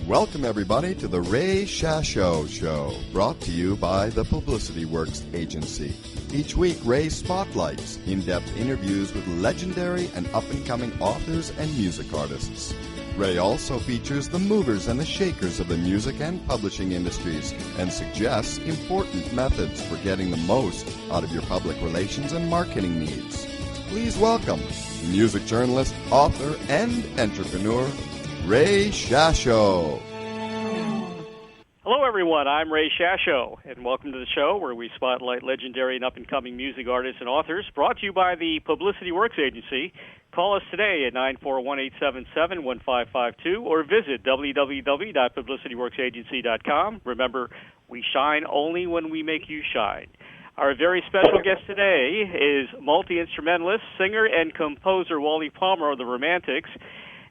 Welcome, everybody, to the Ray Shasho Show, brought to you by the Publicity Works Agency. Each week, Ray spotlights in-depth interviews with legendary and up-and-coming authors and music artists. Ray also features the movers and the shakers of the music and publishing industries and suggests important methods for getting the most out of your public relations and marketing needs. Please welcome music journalist, author, and entrepreneur, Ray Shasho. Hello, everyone. I'm Ray Shasho, and welcome to the show where we spotlight legendary and up-and-coming music artists and authors, brought to you by the Publicity Works Agency. Call us today at 941-877-1552 or visit www.publicityworksagency.com. Remember, we shine only when we make you shine. Our very special guest today is multi-instrumentalist, singer, and composer Wally Palmar of the Romantics.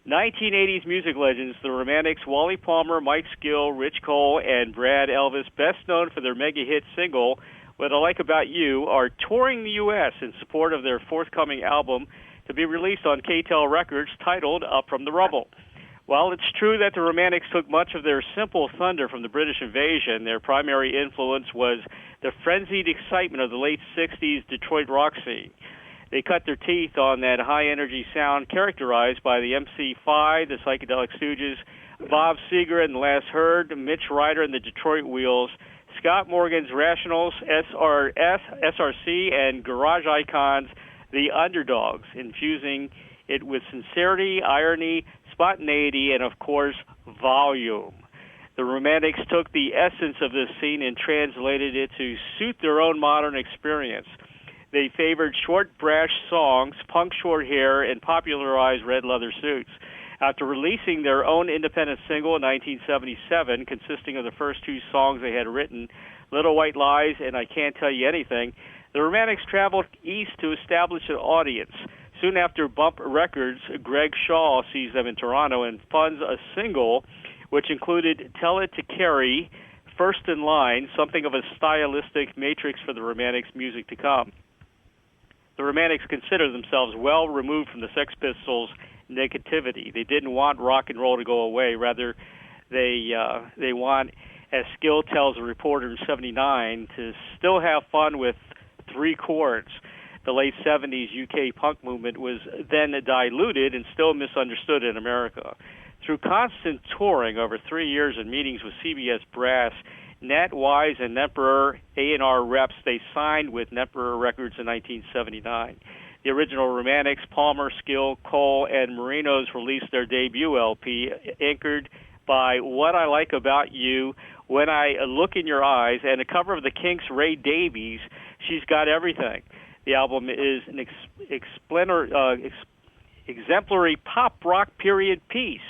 1980s music legends, the Romantics, Wally Palmar, Mike Gill, Rich Cole, and Brad Elvis, best known for their mega-hit single, What I Like About You, are touring the U.S. in support of their forthcoming album to be released on K-Tel Records titled From The Rubble. While it's true that the Romantics took much of their simple thunder from the British invasion, their primary influence was the frenzied excitement of the late 60s Detroit rock scene. They cut their teeth on that high-energy sound characterized by the MC5, the Psychedelic Stooges, Bob Seger and the Last Herd, Mitch Ryder and the Detroit Wheels, Scott Morgan's Rationals, SRC, and garage icons, the Underdogs, infusing it with sincerity, irony, spontaneity, and, of course, volume. The Romantics took the essence of this scene and translated it to suit their own modern experience. They favored short brash songs, punk short hair, and popularized red leather suits. After releasing their own independent single in 1977, consisting of the first two songs they had written, Little White Lies and I Can't Tell You Anything, the Romantics traveled east to establish an audience. Soon after Bump Records, Greg Shaw sees them in Toronto and funds a single which included Tell It to Carrie, First in Line, something of a stylistic matrix for the Romantics' music to come. The Romantics consider themselves well removed from the Sex Pistols' negativity. They didn't want rock and roll to go away. Rather, they want, as Gill tells a reporter in '79, to still have fun with three chords. The late '70s UK punk movement was then diluted and still misunderstood in America. Through constant touring over 3 years and meetings with CBS Brass, Nat Wise and Emperor A&R reps, they signed with Emperor Records in 1979. The original Romantics, Palmer, Gill, Cole, and Marinos released their debut LP, anchored by What I Like About You, When I Look in Your Eyes, and a cover of the Kinks' Ray Davies, She's Got Everything. The album is an exemplary pop rock period piece.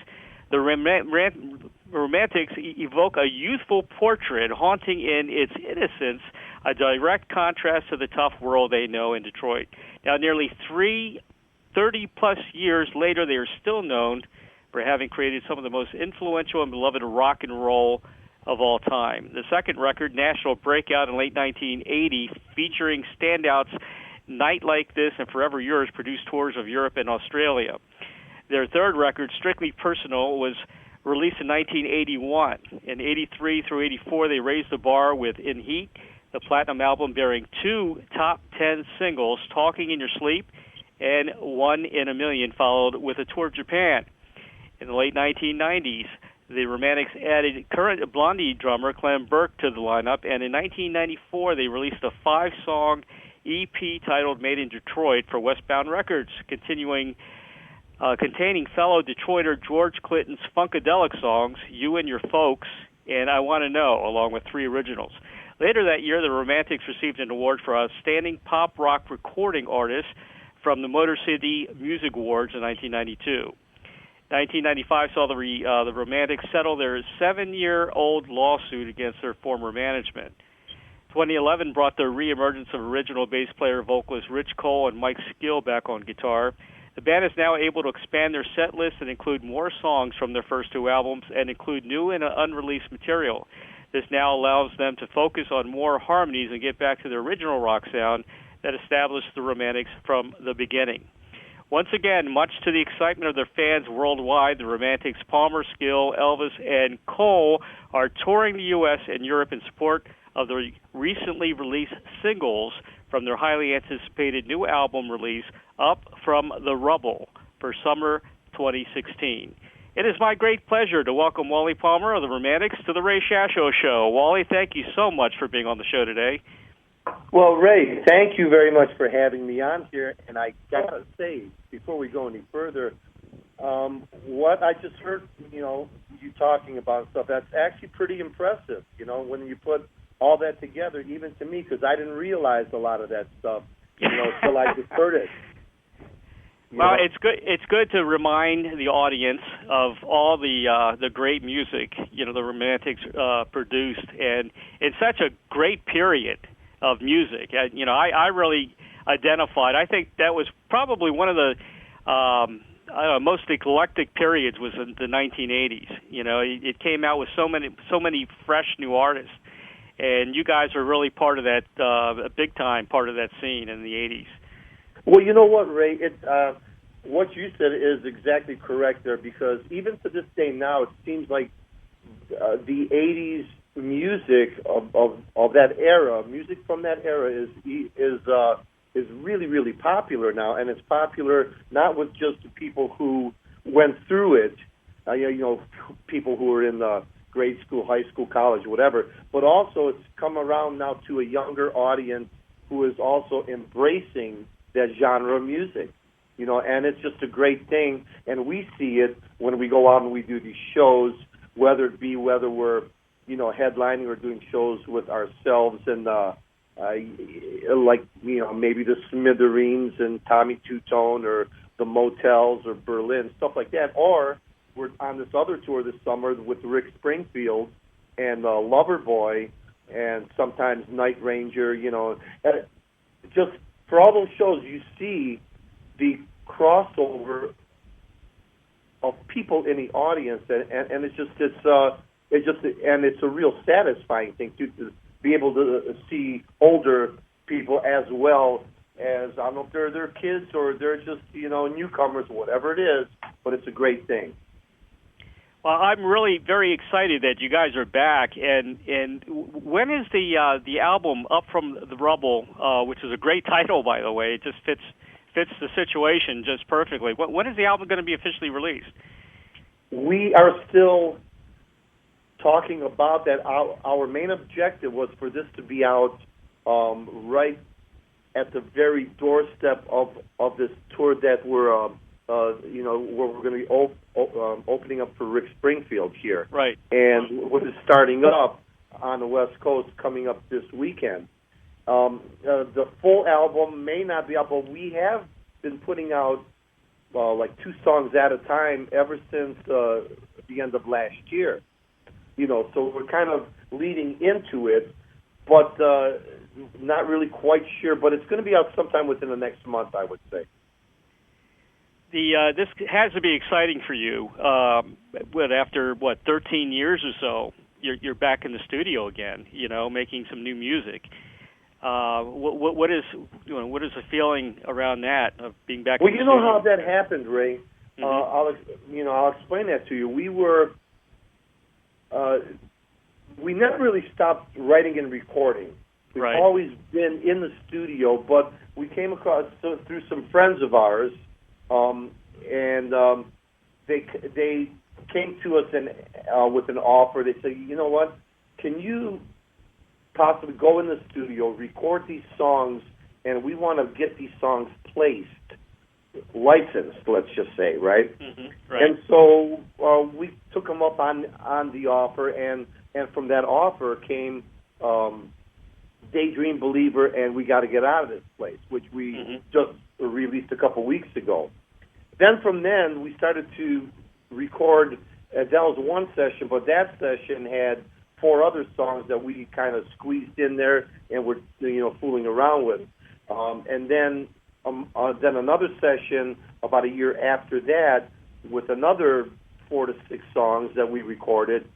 The Romantics evoke a youthful portrait haunting in its innocence, a direct contrast to the tough world they know in Detroit. Now, nearly 30-plus years later, they are still known for having created some of the most influential and beloved rock and roll of all time. The second record, national breakout in late 1980, featuring standouts Night Like This and Forever Yours, produced tours of Europe and Australia. Their third record, Strictly Personal, was released in 1981. In 83 through 84, they raised the bar with In Heat, the platinum album bearing two top 10 singles, Talking in Your Sleep and One in a Million, followed with a tour of Japan. In the late 1990s, the Romantics added current Blondie drummer Clem Burke to the lineup, and in 1994, they released a 5-song EP titled Made in Detroit for Westbound Records, containing fellow Detroiter George Clinton's Funkadelic songs, You and Your Folks, and I Want to Know, along with 3 originals. Later that year, the Romantics received an award for Outstanding Pop Rock Recording Artist from the Motor City Music Awards in 1992. 1995 saw the Romantics settle their 7-year-old lawsuit against their former management. 2011 brought the reemergence of original bass player vocalist Rich Cole and Mike Gill back on guitar. The band is now able to expand their set list and include more songs from their first 2 albums and include new and unreleased material. This now allows them to focus on more harmonies and get back to their original rock sound that established the Romantics from the beginning. Once again, much to the excitement of their fans worldwide, the Romantics Palmer, Skill, Elvis, and Cole are touring the U.S. and Europe in support of the recently released singles from their highly anticipated new album release, Up From The Rubble, for summer 2016. It is my great pleasure to welcome Wally Palmar of the Romantics to the Ray Shasho Show. Wally, thank you so much for being on the show today. Well, Ray, thank you very much for having me on here. And I got to say, before we go any further, what I just heard, you talking about stuff, that's actually pretty impressive, when you put all that together, even to me, because I didn't realize a lot of that stuff, until I just heard it. Well, it's good. It's good to remind the audience of all the great music the Romantics produced, and in such a great period of music. I really identified. I think that was probably one of the most eclectic periods was in the 1980s. It came out with so many fresh new artists, and you guys are really part of that, a big time part of that scene in the 80s. Well, you know what, Ray? What you said is exactly correct there, because even to this day now, it seems like the 80s music of that era, music from that era is really, really popular now, and it's popular not with just the people who went through it, people who are in the grade school, high school, college, whatever, but also it's come around now to a younger audience who is also embracing that genre of music, and it's just a great thing, and we see it when we go out and we do these shows, whether we're headlining or doing shows with ourselves and maybe the Smithereens and Tommy Two-Tone or the Motels or Berlin, stuff like that. Or we're on this other tour this summer with Rick Springfield and Loverboy and sometimes Night Ranger, just for all those shows you see the crossover of people in the audience, and it's a real satisfying thing to be able to see older people as well as, I don't know if they're their kids or they're just newcomers, whatever it is, but it's a great thing. Well, I'm really very excited that you guys are back. And when is the album Up From The Rubble, which is a great title, by the way? It just fits the situation just perfectly. When is the album going to be officially released? We are still talking about that. Our main objective was for this to be out right at the very doorstep of this tour that we're where we're going to be opening up for Rick Springfield here. Right. And we're starting up on the West Coast coming up this weekend. The full album may not be out, but we have been putting out like 2 songs at a time ever since the end of last year. So we're kind of leading into it, but not really quite sure. But it's going to be out sometime within the next month, I would say. This has to be exciting for you. After 13 years or so, you're back in the studio again. Making some new music. What is the feeling around that of being back? Well, in the studio? how that happened, Ray. Mm-hmm. I'll explain that to you. We never really stopped writing and recording. We've right. always been in the studio, but we came across through some friends of ours, and they came to us with an offer. They said, "You know what? Can you possibly go in the studio, record these songs, and we want to get these songs placed, licensed, let's just say, right?" Mm-hmm. Right. And so we took them up on the offer, and from that offer came Daydream Believer and We Gotta Get Out of This Place, which we mm-hmm. just released a couple weeks ago. Then from then, we started to record, that was one session, but that session had 4 other songs that we kind of squeezed in there and were fooling around with. And then another session about a year after that with another 4 to 6 songs that we recorded.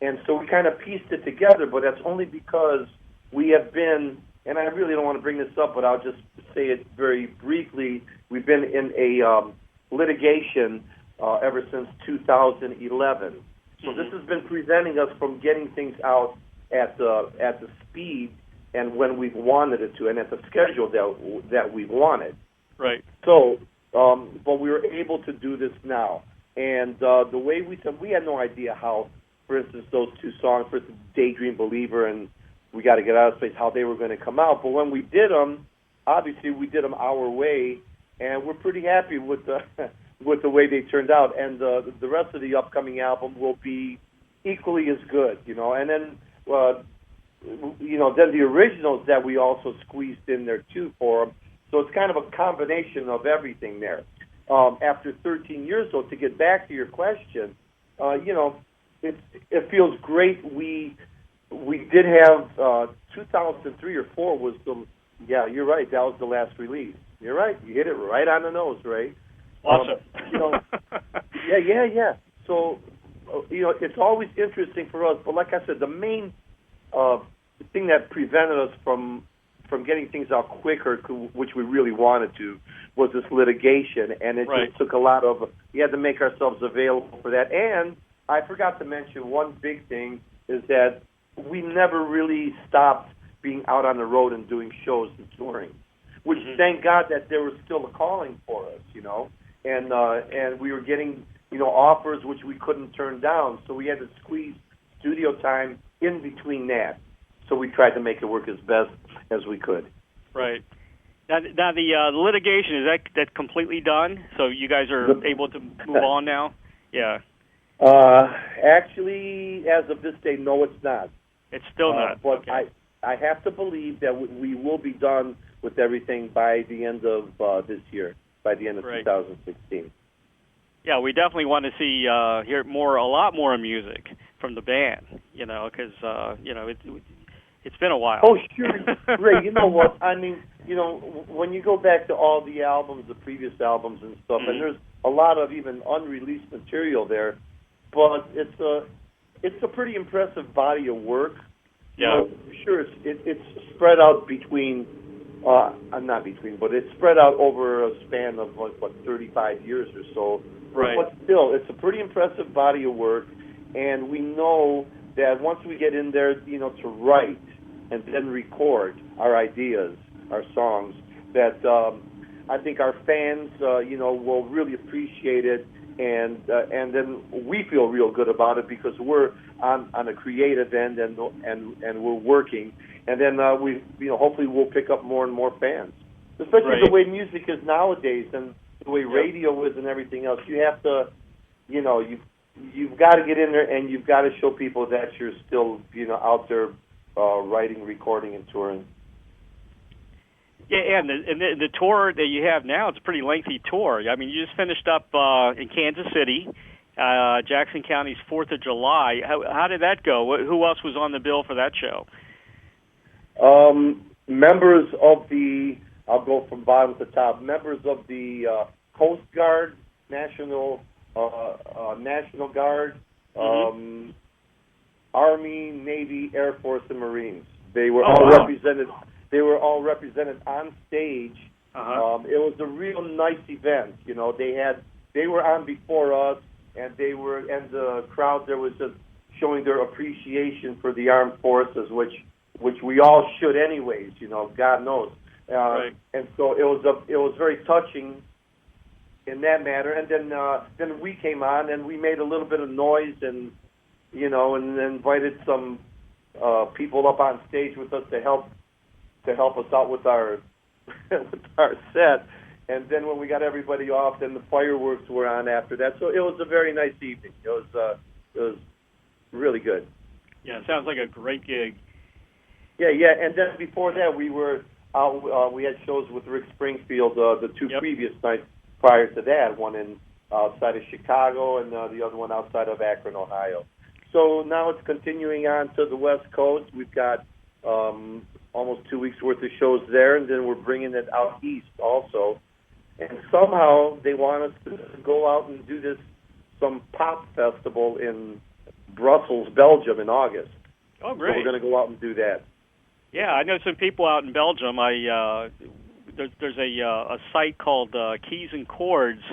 And so we kind of pieced it together, but that's only because we have been and I really don't want to bring this up, but I'll just say it very briefly. We've been in a litigation ever since 2011. So this has been preventing us from getting things out at the speed and when we've wanted it to, and at the schedule that we've wanted. Right. So, but we were able to do this now. And the way we said, we had no idea how, for instance, those two songs, for instance, Daydream Believer and We Got to Get Out of Space, how they were going to come out. But when we did them, obviously we did them our way, and we're pretty happy with the with the way they turned out. And the rest of the upcoming album will be equally as good, you know. And then, then the originals that we also squeezed in there too for them. So it's kind of a combination of everything there. After 13 years, though, to get back to your question, it feels great. We did have 2003 or 4 was the, yeah, you're right, that was the last release. You're right, you hit it right on the nose, Ray. Awesome. Yeah. So, it's always interesting for us, but like I said, the main thing that prevented us from getting things out quicker, which we really wanted to, was this litigation, and it just took a lot of, we had to make ourselves available for that. And I forgot to mention one big thing is that we never really stopped being out on the road and doing shows and touring, which thank God that there was still a calling for us, and we were getting, offers which we couldn't turn down, so we had to squeeze studio time in between that. So we tried to make it work as best as we could. Right. Now the litigation, is that completely done? So you guys are able to move on now? Yeah. Actually, as of this day, no, it's not. It's still not. But okay. I have to believe that we will be done with everything by the end of this year, by the end of 2016. Yeah, we definitely want to see hear a lot more music from the band, because it's been a while. Oh, sure. Ray, you know what? I mean, when you go back to all the albums, the previous albums and stuff, and there's a lot of even unreleased material there, but it's a pretty impressive body of work. Yeah. Sure, it's spread out between, not between, but it's spread out over a span of, 35 years or so. Right. But still, it's a pretty impressive body of work, and we know that once we get in there, to write and then record our ideas, our songs, that I think our fans, will really appreciate it, and then we feel real good about it because we're on a creative end and we're working, and then we hopefully we'll pick up more and more fans, especially the way music is nowadays and the way radio is and everything else. You have to, you've got to get in there and you've got to show people that you're still, out there writing, recording, and touring. Yeah, and the tour that you have now, it's a pretty lengthy tour. I mean, you just finished up in Kansas City, Jackson County's 4th of July. How did that go? Who else was on the bill for that show? Members of the, I'll go from bottom to top, members of the Coast Guard, National Guard, Army, Navy, Air Force, and Marines. They were all represented. They were all represented on stage. It was a real nice event. They were on before us, and the crowd there was just showing their appreciation for the armed forces, which we all should anyways. God knows. And so it was very touching in that matter. And then we came on and we made a little bit of noise and and invited some people up on stage with us to help us out with our with our set. And then when we got everybody off, then the fireworks were on after that. So it was a very nice evening. It was really good. Yeah, it sounds like a great gig. Yeah. And then before that, we were out. We had shows with Rick Springfield the two previous nights prior to that. One outside of Chicago, and the other one outside of Akron, Ohio. So now it's continuing on to the West Coast. We've got almost 2 weeks worth of shows there, and then we're bringing it out east also. And somehow they want us to go out and do some pop festival in Brussels, Belgium in August. Oh, great. So we're going to go out and do that. Yeah, I know some people out in Belgium. There's a site called Keys and Chords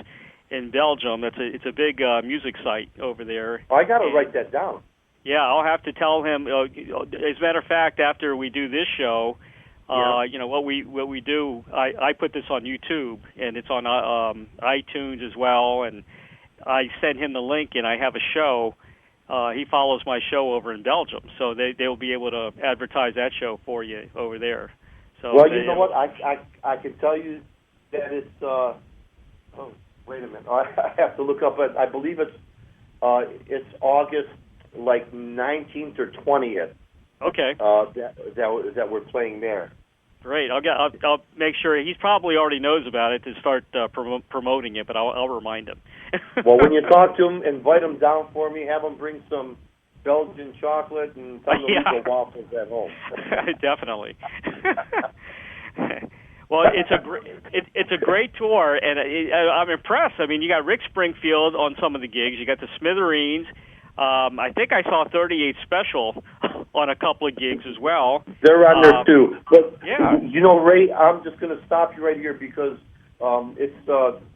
in Belgium. It's a big music site over there. Oh, I got to write that down. Yeah, I'll have to tell him. As a matter of fact, after we do this show, what we do, I put this on YouTube, and it's on iTunes as well, and I send him the link, and I have a show. He follows my show over in Belgium, so they'll be able to advertise that show for you over there. So well, you know what? I can tell you that it's. Oh, wait a minute. I have to look up. I believe it's August, like 19th or 20th. Okay. That we're playing there. Great. I'll make sure he probably already knows about it to start promoting it, but I'll remind him. Well, when you talk to him, invite him down for me. Have him bring some Belgian chocolate and tell him to leave the waffles at home. Definitely. Well, it's a great tour, and I'm impressed. I mean, you got Rick Springfield on some of the gigs. You got the Smithereens. I think I saw 38 Special on a couple of gigs as well. They're on there too. But yeah, you know, Ray, I'm just going to stop you right here because it's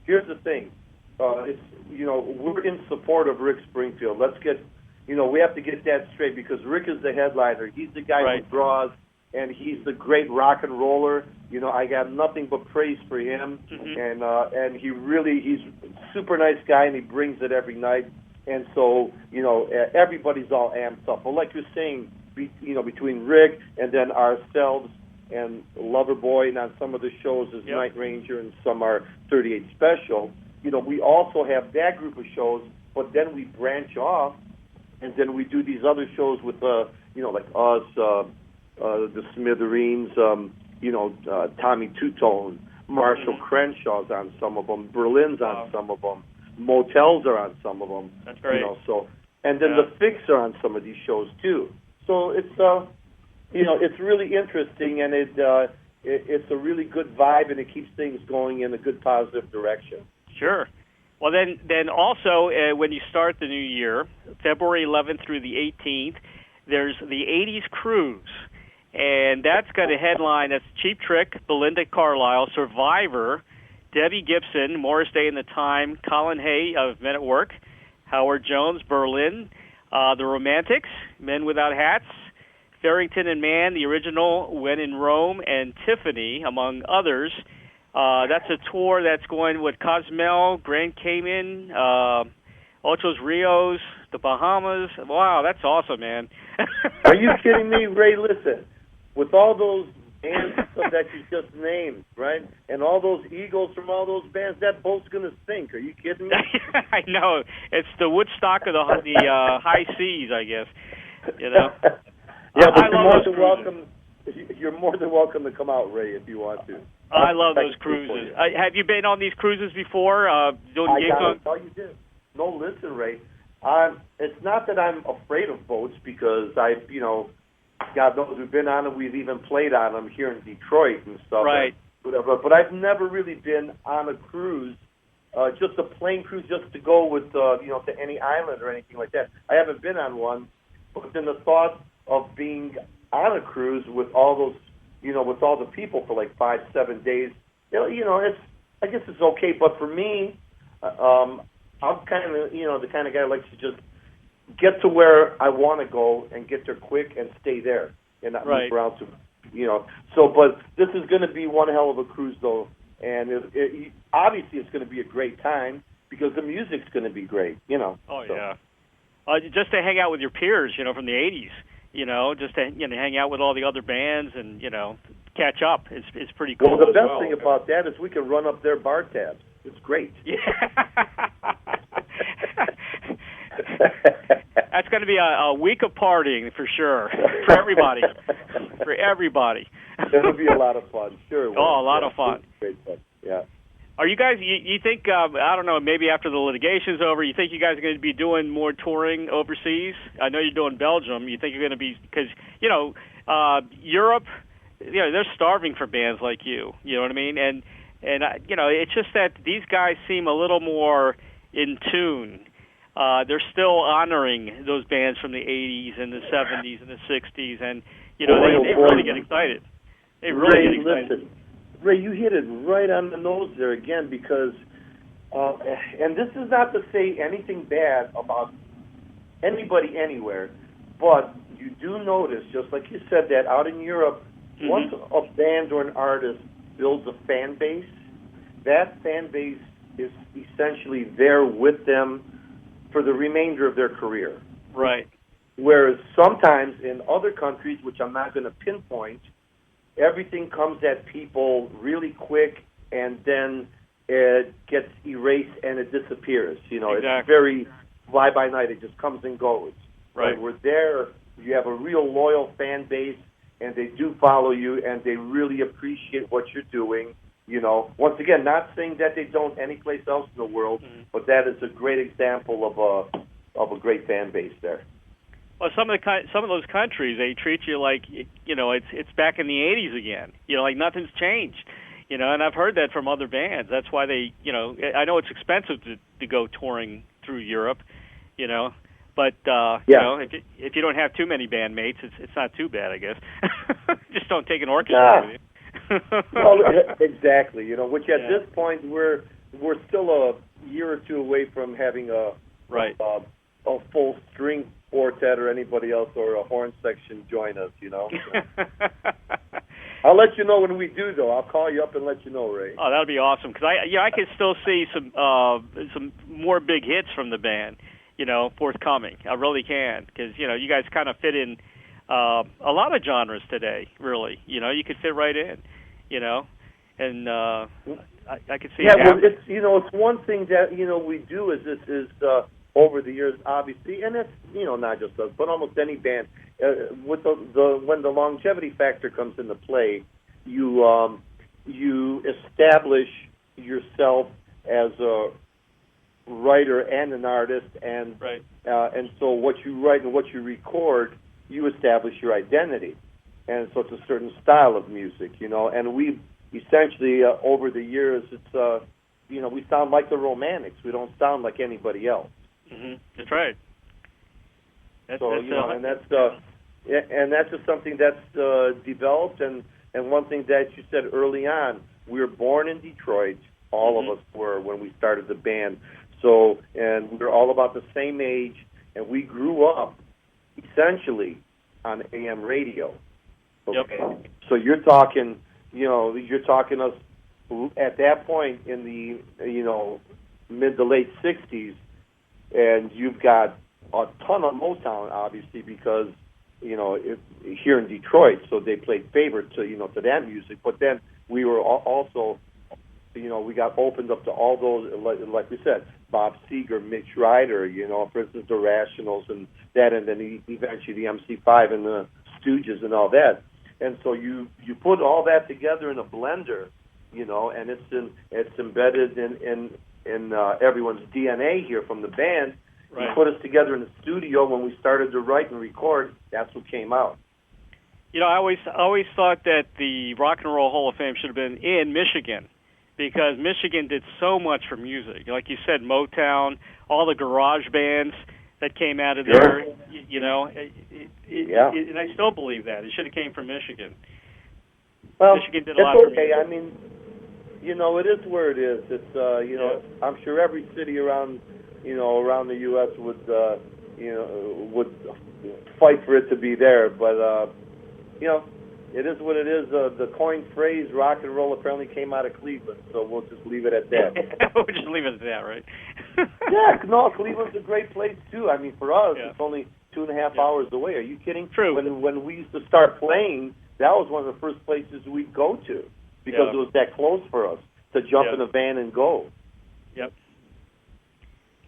here's the thing. We're in support of Rick Springfield. Let's get, we have to get that straight because Rick is the headliner. He's the guy who draws, and he's the great rock and roller. I got nothing but praise for him, and he's a super nice guy, and he brings it every night. And so, everybody's all amped up. But like you're saying, between Rick and then ourselves and Loverboy, and on some of the shows is Night Ranger, and some are 38 Special. We also have that group of shows, but then we branch off, and then we do these other shows with, like us, the Smithereens, Tommy Two-Tone, Marshall Crenshaw's on some of them, Berlin's on some of them, Motels are on some of them. That's great. And then the Fix are on some of these shows too. So it's it's really interesting, and it's a really good vibe, and it keeps things going in a good positive direction. Sure. Well, then also when you start the new year, February 11th through the 18th, there's the 80s Cruise, and that's got a headline that's Cheap Trick, Belinda Carlisle, Survivor, Debbie Gibson, Morris Day and the Time, Colin Hay of Men at Work, Howard Jones, Berlin, The Romantics, Men Without Hats, Farrington and Mann, the original When in Rome, and Tiffany, among others. That's a tour that's going with Cozumel, Grand Cayman, Ochos Rios, the Bahamas. Wow, that's awesome, man. Are you kidding me, Ray? Listen, with all those bands that you just named, right, and all those egos from all those bands, that boat's going to sink. Are you kidding me? I know. It's the Woodstock of the high seas, I guess. Yeah, but you're more than welcome. You're more than welcome to come out, Ray, if you want to. I love those cruises. Have you been on these cruises before? Doing gigs on? Oh, you did. No, listen, Ray. It's not that I'm afraid of boats because God knows we've been on them. We've even played on them here in Detroit and stuff. Right. Whatever. But I've never really been on a cruise, just a plane cruise, just to go with to any island or anything like that. I haven't been on one, but then the thought of being on a cruise with all those, with all the people for like 5-7 days, I guess it's okay. But for me, I'm kind of the kind of guy who likes to just get to where I want to go and get there quick and stay there and not move around to, So, but this is going to be one hell of a cruise, though, and obviously it's going to be a great time because the music's going to be great, Oh, so. Yeah. Just to hang out with your peers, from the 80s, just to hang out with all the other bands and, catch up. It's pretty cool. Well, the best thing about that is we can run up their bar tabs. It's great. Yeah. That's going to be a week of partying for sure, for everybody. For everybody. It'll be a lot of fun, sure. A lot of fun. Great fun, yeah. Are you guys, you think, I don't know, maybe after the litigation's over, you think you guys are going to be doing more touring overseas? I know you're doing Belgium. You think you're going to be, because, Europe, they're starving for bands like you. You know what I mean? And it's just that these guys seem a little more in tune. they're still honoring those bands from the 80s and the 70s and the 60s, and they really get excited. They really get excited. Listen, Ray, you hit it right on the nose there again, because, and this is not to say anything bad about anybody anywhere, but you do notice, just like you said, that out in Europe, once a band or an artist builds a fan base, that fan base is essentially there with them for the remainder of their career. Right. Whereas sometimes in other countries, which I'm not going to pinpoint, everything comes at people really quick, and then it gets erased and it disappears. Exactly. It's very fly-by-night. It just comes and goes. Right. But we're there. You have a real loyal fan base, and they do follow you, and they really appreciate what you're doing. Once again, not saying that they don't anyplace else in the world, but that is a great example of a great fan base there. Well, some of those countries, they treat you like it's back in the 80s again. Like nothing's changed. And I've heard that from other bands. That's why they, I know it's expensive to go touring through Europe, but if you don't have too many bandmates, it's not too bad, I guess. Just don't take an orchestra with you. Well, exactly. Which at this point we're still a year or two away from having a full string quartet or anybody else or a horn section join us. I'll let you know when we do, though. I'll call you up and let you know, Ray. Oh, that'll be awesome, because I can still see some more big hits from the band, forthcoming. I really can, because you guys kind of fit in a lot of genres today. Really, you could fit right in, and I could see. Yeah, well, it's one thing that we do is over the years, obviously, and it's not just us, but almost any band. With when the longevity factor comes into play, you establish yourself as a writer and an artist, and so what you write and what you record, you establish your identity, and so it's a certain style of music, and we essentially over the years, it's we sound like the Romantics. We don't sound like anybody else. That's right. And that's just something that's developed. And one thing that you said early on, we were born in Detroit. All of us were when we started the band. So, and we were all about the same age, and we grew up essentially on AM radio. Okay? Yep. So you're talking us at that point in the mid to late '60s. And you've got a ton of Motown, obviously, because here in Detroit, so they played favorite to that music. But then we were also, we got opened up to all those, like we said, Bob Seger, Mitch Ryder, for instance, the Rationals and that, and then eventually the MC5 and the Stooges and all that. And so you put all that together in a blender, and it's embedded in everyone's DNA here from the band. Right. You put us together in the studio when we started to write and record. That's what came out. I always thought that the Rock and Roll Hall of Fame should have been in Michigan, because Michigan did so much for music. Like you said, Motown, all the garage bands that came out of there. And I still believe that it should have came from Michigan. Well, Michigan did a lot for music. I mean, it is where it is. It's I'm sure every city around the U.S. would fight for it to be there. But it is what it is. The coined phrase "rock and roll" apparently came out of Cleveland, so we'll just leave it at that. We'll just leave it at that, right? Cleveland's a great place too. I mean, for us, it's only 2.5 hours away. Are you kidding? True. When we used to start playing, that was one of the first places we'd go to, because it was that close for us to jump in a van and go. Yep.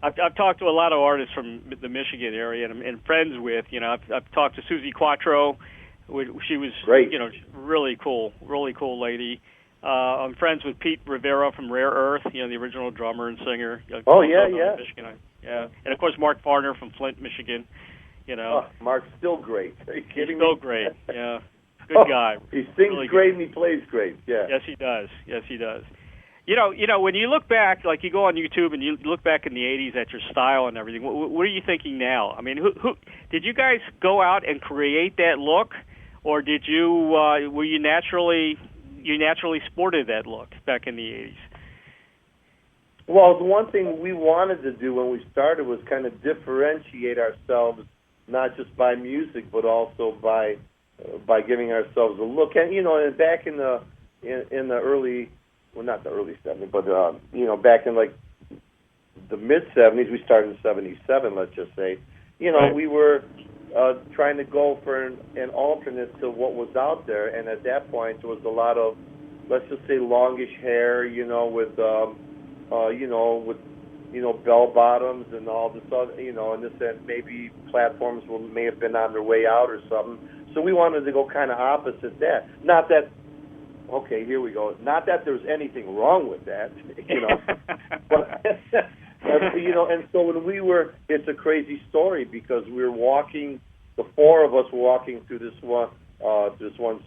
I've talked to a lot of artists from the Michigan area and friends with. I've talked to Susie Quattro. She was great. Really cool lady. I'm friends with Pete Rivera from Rare Earth, the original drummer and singer. Michigan. Yeah, and of course Mark Farner from Flint, Michigan. Mark's still great. Are you kidding me? Still great. Yeah, good guy. He sings really great good. And he plays great. Yeah. Yes, he does. when you look back, like you go on YouTube and you look back in the '80s at your style and everything. What are you thinking now? I mean, who did you guys go out and create that look, or did you were you naturally sported that look back in the '80s? Well, the one thing we wanted to do when we started was kind of differentiate ourselves, not just by music, but also by giving ourselves a look. And and back in the early, well, not the early '70s, but back in like the mid '70s, we started in '77. Let's just say, Right. we were trying to go for an alternate to what was out there, and at that point, there was a lot of, let's just say, longish hair, with bell bottoms and all this other, and this and maybe platforms may have been on their way out or something. So we wanted to go kind of opposite that. Not that, okay, here we go. Not that there's anything wrong with that, but and so when it's a crazy story because we were walking, the four of us were walking through this one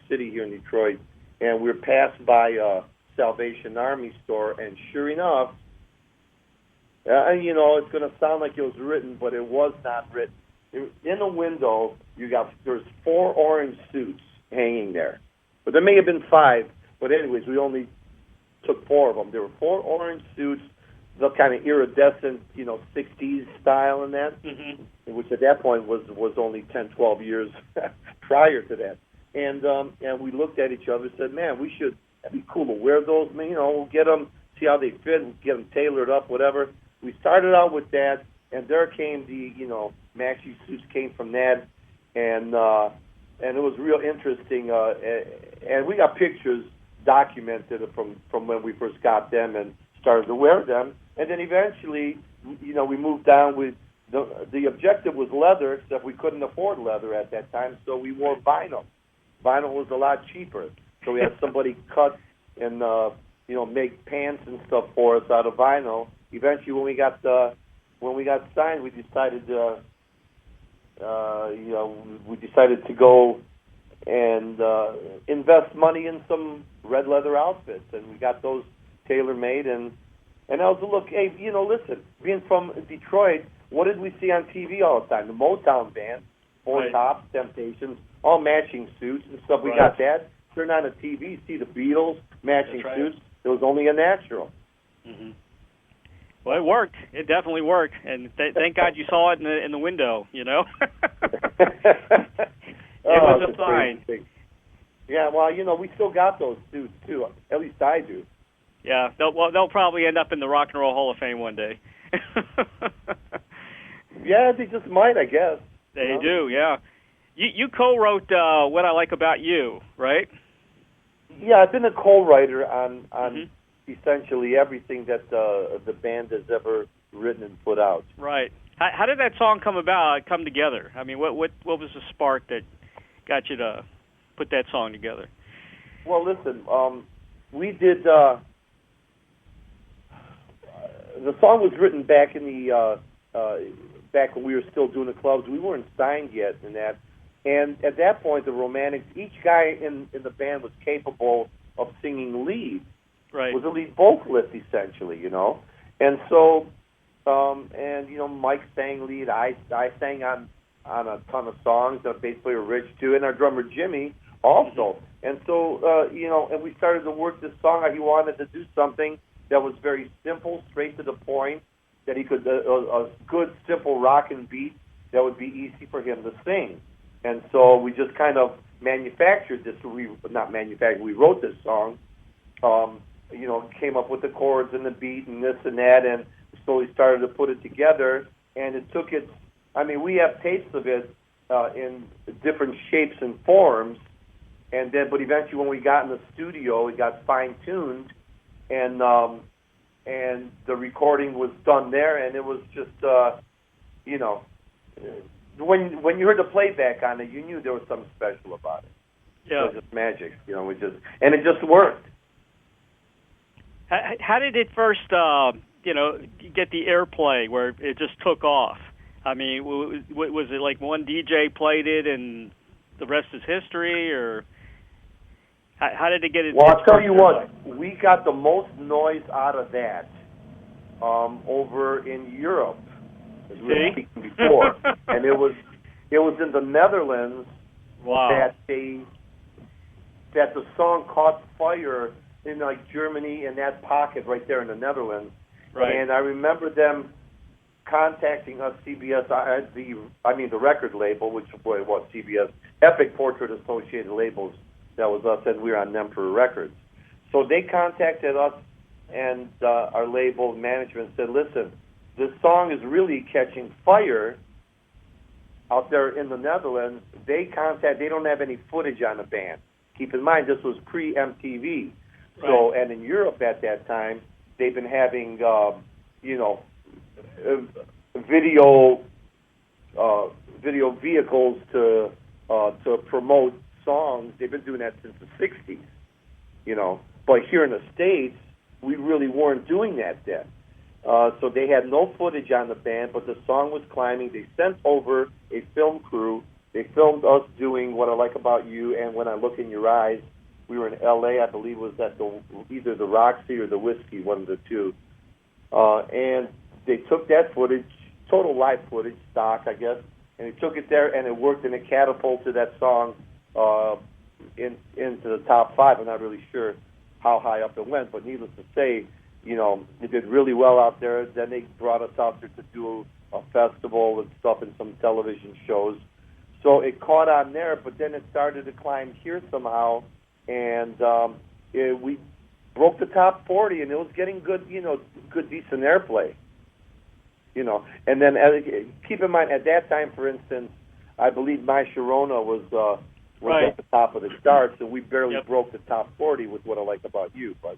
city here in Detroit, and we were passed by a Salvation Army store, and sure enough, it's going to sound like it was written, but it was not written. In the window, there's 4 orange suits hanging there, but there may have been 5. But anyways, we only took 4 of them. There were 4 orange suits, the kind of iridescent, 60s style in that, which at that point was only 10, 12 years prior to that. And we looked at each other and said, man, that'd be cool to wear those. We'll get them, see how they fit, we'll get them tailored up, whatever. We started out with that, and there came the, maxi suits came from that, and it was real interesting. And we got pictures documented from when we first got them and started to wear them. And then eventually, we moved down with the objective was leather, except we couldn't afford leather at that time, so we wore vinyl. Vinyl was a lot cheaper, so we had somebody cut and make pants and stuff for us out of vinyl. Eventually, when we got signed, we decided to go and invest money in some red leather outfits, and we got those tailor made. And that was a look. Hey, listen, being from Detroit, what did we see on TV all the time? The Motown band, Four Right. Tops, Temptations, all matching suits and stuff. We Right. got that. Turn on the TV, see the Beatles, matching That's right. suits. It was only a natural. Mm-hmm. Well, it worked. It definitely worked, and thank God you saw it in the window. It was a sign. Yeah, well, we still got those suits too. At least I do. Yeah, they'll probably end up in the Rock and Roll Hall of Fame one day. Yeah, they just might, I guess. They do, yeah. You co-wrote What I Like About You, right? Yeah, I've been a co-writer on essentially everything that the band has ever written and put out. Right. How did that song come together? I mean, what was the spark that got you to put that song together? Well, listen, we did. The song was written back in the back when we were still doing the clubs. We weren't signed yet in that, and at that point, the Romantics, each guy in the band was capable of singing lead. Right. Was a lead vocalist essentially, and so Mike sang lead. I sang on a ton of songs. Our bass player Rich too, and our drummer Jimmy also. And so and we started to work this song out. He wanted to do something that was very simple, straight to the point, that he could a good simple rockin' beat that would be easy for him to sing. And so we just kind of manufactured this. We wrote this song. Came up with the chords and the beat and this and that, and slowly started to put it together. And it took its. I mean, we have tapes of it in different shapes and forms, but eventually, when we got in the studio, it got fine tuned, and the recording was done there, and it was just when you heard the playback on it, you knew there was something special about it. Yeah. It was just magic, and it just worked. How did it first, get the airplay where it just took off? I mean, was it like one DJ played it and the rest is history, or? How did it get it? Well, I'll tell you what, we got the most noise out of that over in Europe, as we were speaking before, and it was in the Netherlands. Wow. That the song caught fire in like Germany, in that pocket right there in the Netherlands. Right. And I remember them contacting us, CBS, the record label, which was CBS, Epic Portrait Associated Labels. That was us, and we were on Emperor Records. So they contacted us, and our label management said, listen, this song is really catching fire out there in the Netherlands. They don't have any footage on the band. Keep in mind, this was pre-MTV. Right. So, and in Europe at that time, they've been having, video vehicles to promote songs. They've been doing that since the 60s, But here in the States, we really weren't doing that then. So they had no footage on the band, but the song was climbing. They sent over a film crew. They filmed us doing What I Like About You and When I Look in Your Eyes. We were in L.A., I believe it was at either the Roxy or the Whiskey, one of the two. And they took that footage, total live footage, stock, I guess, and they took it there, and it worked, and it catapulted that song into the top 5. I'm not really sure how high up it went, but needless to say, it did really well out there. Then they brought us out there to do a festival and stuff and some television shows. So it caught on there, but then it started to climb here somehow, and we broke the top 40, and it was getting good, good, decent airplay. And then keep in mind, at that time, for instance, I believe My Sharona was right at the top of the charts, and we barely broke the top 40 with What I Like About You, but,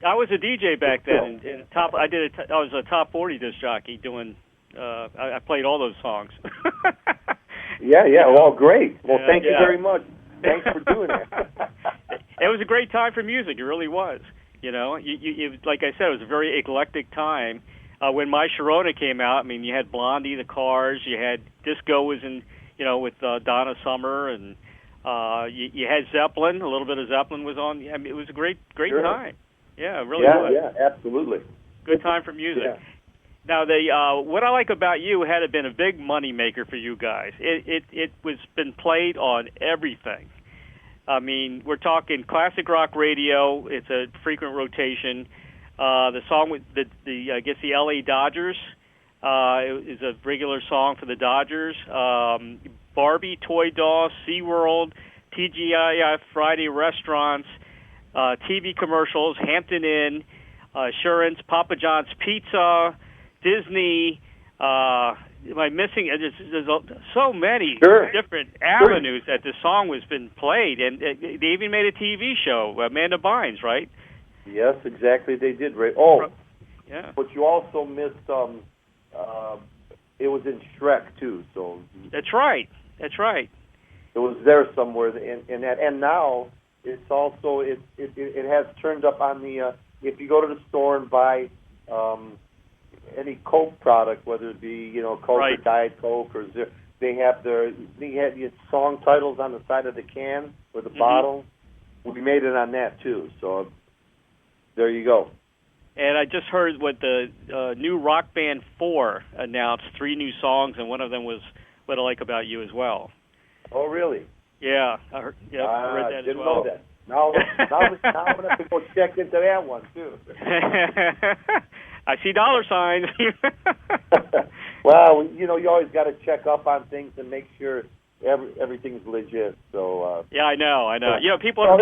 I was a DJ back then, and I was a top 40 disc jockey doing. I played all those songs. Yeah. Well, great. Well, thank you very much. Thanks for doing that. It was a great time for music. It really was. You like I said, it was a very eclectic time. When My Sharona came out, I mean, you had Blondie, the Cars, you had disco was in, with Donna Summer, and you had Zeppelin. A little bit of Zeppelin was on. I mean, it was a great time. Yeah, it really was. Yeah, absolutely. Good time for music. Yeah. Now, What I Like About You had been a big money maker for you guys. It was been played on everything. I mean, we're talking classic rock radio. It's a frequent rotation. The song with I guess the L.A. Dodgers is a regular song for the Dodgers. Barbie, Toy Dolls, SeaWorld, TGIF, Friday Restaurants, TV commercials, Hampton Inn, Assurance, Papa John's Pizza, Disney. Am I missing? There's so many different avenues that this song has been played, and they even made a TV show, Amanda Bynes, right? Yes, exactly. They did. Right. Oh, yeah. But you also missed. It was in Shrek too. So that's right. It was there somewhere in that, and now it's also it has turned up on the. If you go to the store and buy any Coke product, whether it be Coke or Diet Coke or Zero, they have the song titles on the side of the can or the bottle. We made it on that too. So there you go. And I just heard what the new Rock Band 4 announced 3 new songs, and one of them was What I Like About You as well. Oh, really? Yeah, I heard that didn't as well. Know that. Now I'm going to have to go check into that one, too. I see dollar signs. Well, you always got to check up on things and make sure everything's legit. So yeah, I know. People don't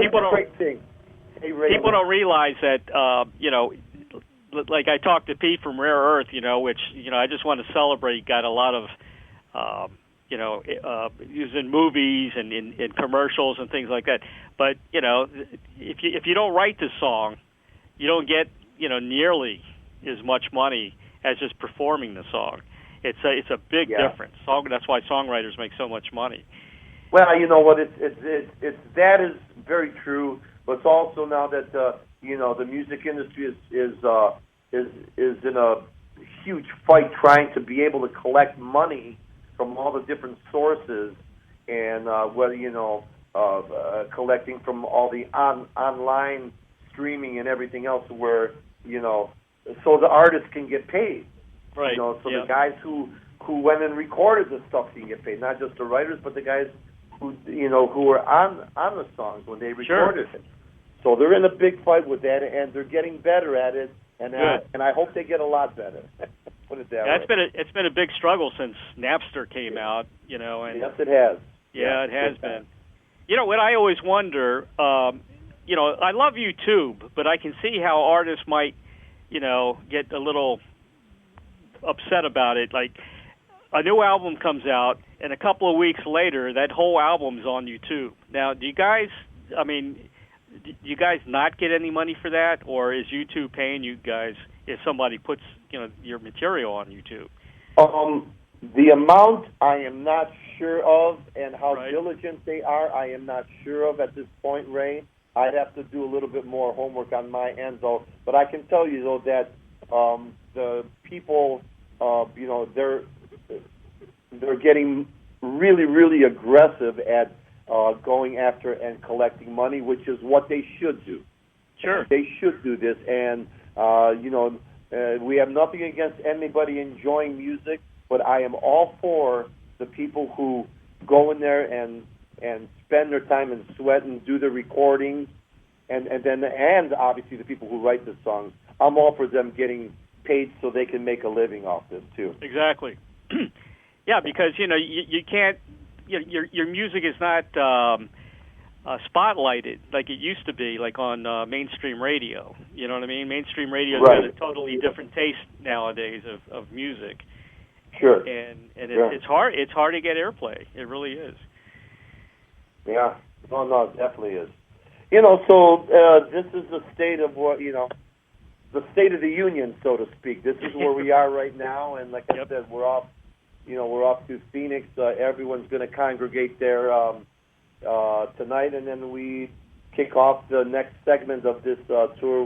realize that like I talked to Pete from Rare Earth, which I just want to celebrate. Got a lot of using movies and in commercials and things like that. But if you don't write the song, you don't get nearly as much money as just performing the song. It's a big difference. That's why songwriters make so much money. Well, you know what? It's that is very true. But it's also now that the music industry is in a huge fight trying to be able to collect money from all the different sources, and whether collecting from all the online streaming and everything else, where so the artists can get paid. Right. So the guys who went and recorded the stuff can get paid, not just the writers, but the guys who were on the songs when they recorded it. So they're in a big fight with that, and they're getting better at it, and I hope they get a lot better. Put it that way. It's been a big struggle since Napster came out, And yes, it has. Yeah, it has been. What I always wonder, I love YouTube, but I can see how artists might, get a little upset about it. Like, a new album comes out, and a couple of weeks later, that whole album's on YouTube. Now, do you guys not get any money for that, or is YouTube paying you guys if somebody puts, your material on YouTube? The amount I am not sure of, and how Right. diligent they are, I am not sure of at this point, Ray. I'd have to do a little bit more homework on my end, though. But I can tell you, though, that the people, they're getting really, really aggressive at going after and collecting money, which is what they should do. Sure. They should do this, and we have nothing against anybody enjoying music, but I am all for the people who go in there and spend their time and sweat and do the recordings, and obviously the people who write the songs. I'm all for them getting paid so they can make a living off this too. Exactly. Yeah, because you can't. Your music is not spotlighted like it used to be, like on mainstream radio. You know what I mean? Mainstream radio's got a totally different taste nowadays of music. Sure. And it's hard. It's hard to get airplay. It really is. Yeah. No, it definitely is. So this is the state of the state of the union, so to speak. This is where we are right now, and like I said, we're off. We're off to Phoenix. Everyone's going to congregate there tonight, and then we kick off the next segment of this tour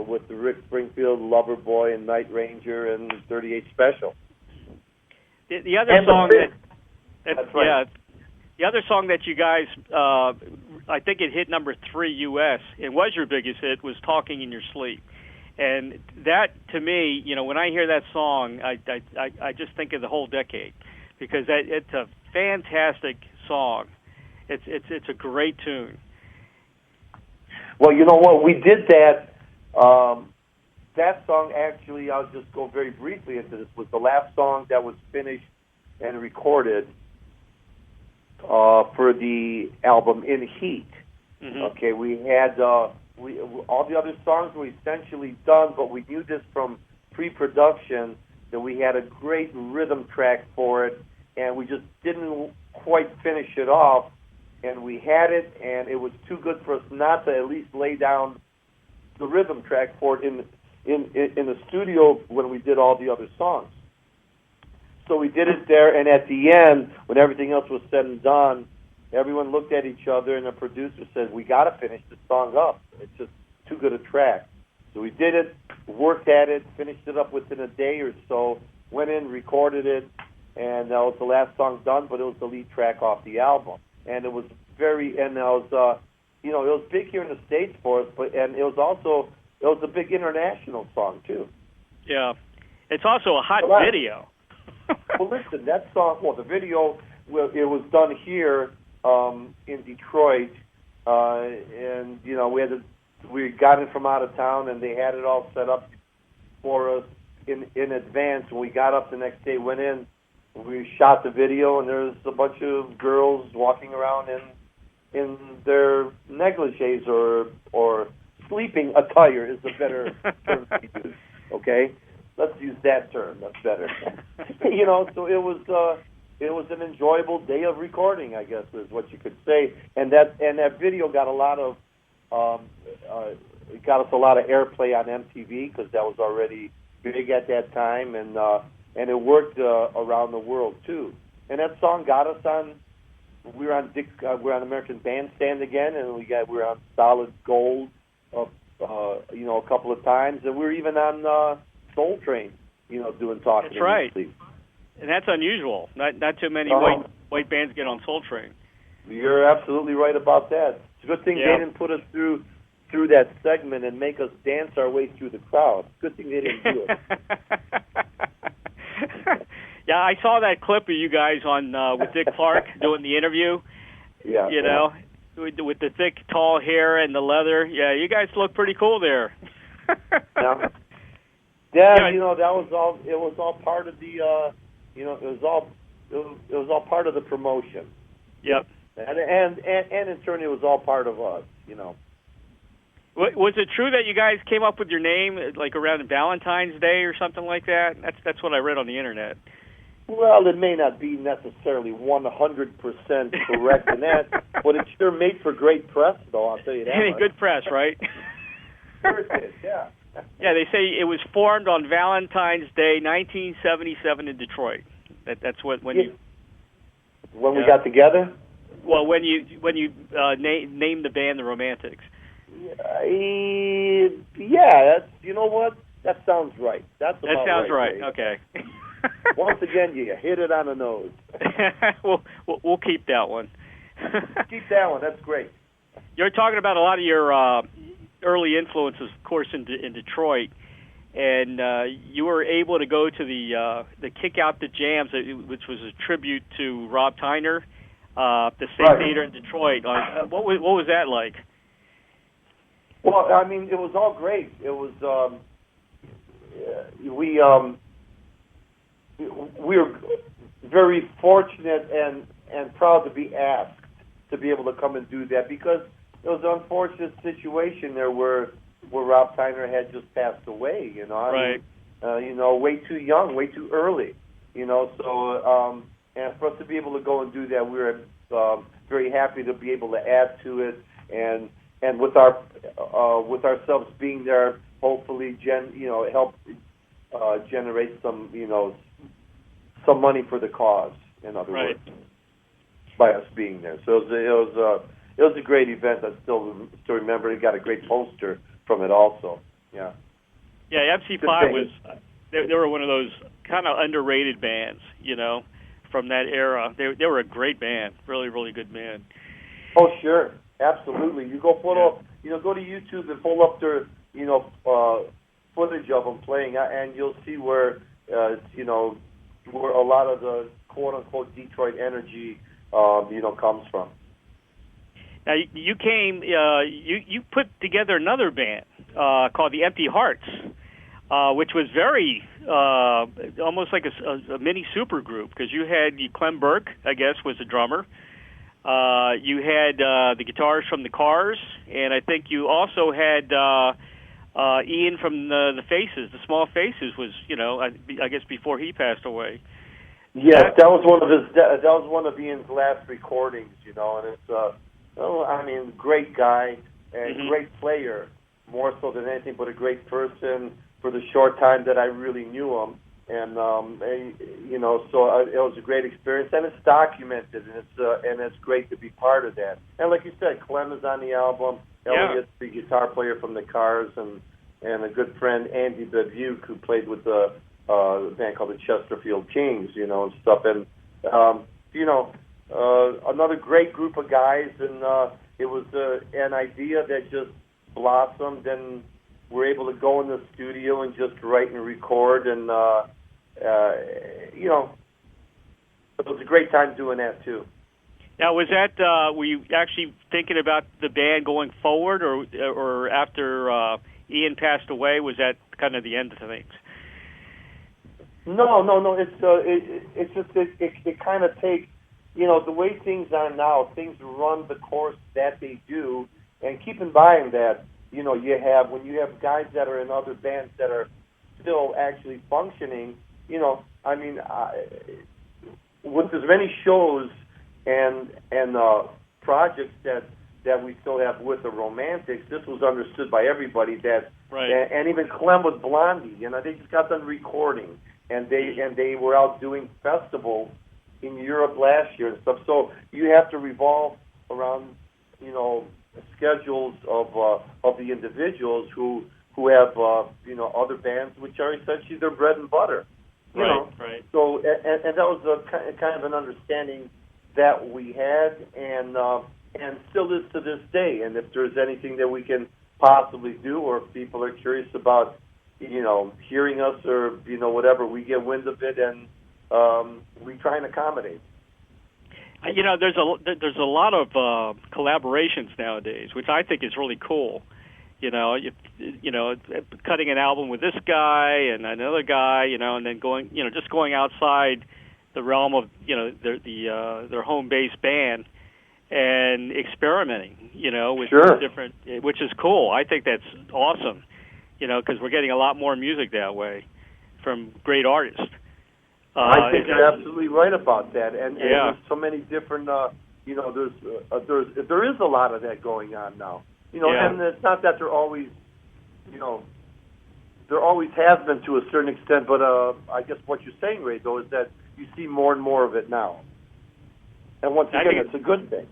with the Rick Springfield, Loverboy, and Night Ranger, and 38 Special. The other song that's right. The other song that you guys, I think it hit number 3 U.S. It was your biggest hit. Was "Talking in Your Sleep." And that, to me, when I hear that song, I just think of the whole decade, because it's a fantastic song. It's a great tune. Well, you know what? We did that. That song, actually, I'll just go very briefly into this, was the last song that was finished and recorded for the album In Heat. Mm-hmm. Okay, we had... all the other songs were essentially done, but we knew this from pre-production that we had a great rhythm track for it, and we just didn't quite finish it off. And we had it, and it was too good for us not to at least lay down the rhythm track for it in the studio when we did all the other songs. So we did it there, and at the end, when everything else was said and done, everyone looked at each other, and the producer said, "We got to finish this song up. It's just too good a track." So we did it, worked at it, finished it up within a day or so, went in, recorded it, and that was the last song done, but it was the lead track off the album. And it was it was big here in the States for us, and it was a big international song, too. Yeah. It's also a hot video. Well, listen, that song, the video, it was done here, in Detroit, and we got it from out of town, and they had it all set up for us in advance. When we got up the next day, went in, we shot the video, and there's a bunch of girls walking around in their negligees or sleeping attire is the better term to use. Okay, let's use that term. That's better. So it was an enjoyable day of recording, I guess, is what you could say. And that video got a lot of it got us a lot of airplay on MTV, because that was already big at that time, and it worked around the world too. And that song got us on. We were on American Bandstand again, and we were on Solid Gold, a couple of times, and we were even on Soul Train, doing Talking. That's right. And that's unusual. Not too many white bands get on Soul Train. You're absolutely right about that. It's a good thing they didn't put us through that segment and make us dance our way through the crowd. Good thing they didn't do it. Yeah, I saw that clip of you guys on with Dick Clark doing the interview. Yeah, you know, with the thick, tall hair and the leather. Yeah, you guys look pretty cool there. Yeah, you know, that was all. It was all part of the. You know, it was all part of the promotion. Yep. And in turn, it was all part of us. You know. Was it true that you guys came up with your name like around Valentine's Day or something like that? That's what I read on the internet. Well, it may not be necessarily 100% correct in that, but it sure made for great press, though, I'll tell you that. Good press, right? Sure it did, yeah. Yeah, they say it was formed on Valentine's Day, 1977 in Detroit. That's when you... When we got together? Well, when you named the band the Romantics. Yeah, that's, you know what? That sounds right. That sounds right. Okay. Once again, you hit it on the nose. We'll keep that one. Keep that one. That's great. You're talking about a lot of your early influences, of course, in Detroit, and you were able to go to the Kick Out the Jams, which was a tribute to Rob Tyner, the State Theater in Detroit. What was that like? Well, I mean, it was all great. It was we were very fortunate and proud to be asked to be able to come and do that, because it was an unfortunate situation there where Rob Tyner had just passed away. You know, I mean, you know, way too young, way too early. You know, so and for us to be able to go and do that, we were very happy to be able to add to it, and with ourselves being there, hopefully, help generate some, some money for the cause. In other words, by us being there. So it was a great event. I still remember. It got a great poster from it also. Yeah. Yeah, MC5 was. They were one of those kind of underrated bands, from that era. They were a great band, really, really good band. Oh, sure. Absolutely. You go go to YouTube and pull up their, footage of them playing, and you'll see where, where a lot of the quote unquote Detroit energy, comes from. Now you came, you put together another band called the Empty Hearts, which was very almost like a mini super group, because you had Clem Burke, I guess, was the drummer. You had the guitarist from the Cars, and I think you also had Ian from the Faces, the Small Faces. Was I guess before he passed away. Yes, that was one of Ian's last recordings. And it's great guy and great player, more so than anything, but a great person for the short time that I really knew him. And so it was a great experience, and it's documented, and it's great to be part of that. And like you said, Clem is on the album. Elliot's the guitar player from the Cars, and a good friend, Andy Bevuke, who played with the band called the Chesterfield Kings, and stuff. And another great group of guys, and it was an idea that just blossomed, and we're able to go in the studio and just write and record, and it was a great time doing that too. Now, was that were you actually thinking about the band going forward, or after Ian passed away? Was that kind of the end of things? No. It's just it kind of takes, the way things are now. Things run the course that they do, and keep in mind that when you have guys that are in other bands that are still actually functioning, with as many shows and projects that we still have with the Romantics, this was understood by everybody that, and even Clem with Blondie, they just got done recording, and they were out doing festivals in Europe last year and stuff. So you have to revolve around, schedules of the individuals who have other bands which are essentially their bread and butter. Right. So and that was a kind of an understanding that we had, and still is to this day. And if there's anything that we can possibly do, or if people are curious about, hearing us or whatever, we get wind of it, and we try and accommodate. There's a lot of collaborations nowadays, which I think is really cool. Cutting an album with this guy and another guy, and then going outside the realm of their home base band and experimenting, with different, which is cool. I think that's awesome, because we're getting a lot more music that way from great artists. I think you're absolutely right about that, and there's so many different, there is a lot of that going on now, and it's not that there always has been to a certain extent, but I guess what you're saying, Ray, though, is that you see more and more of it now, and once again, it's a good thing.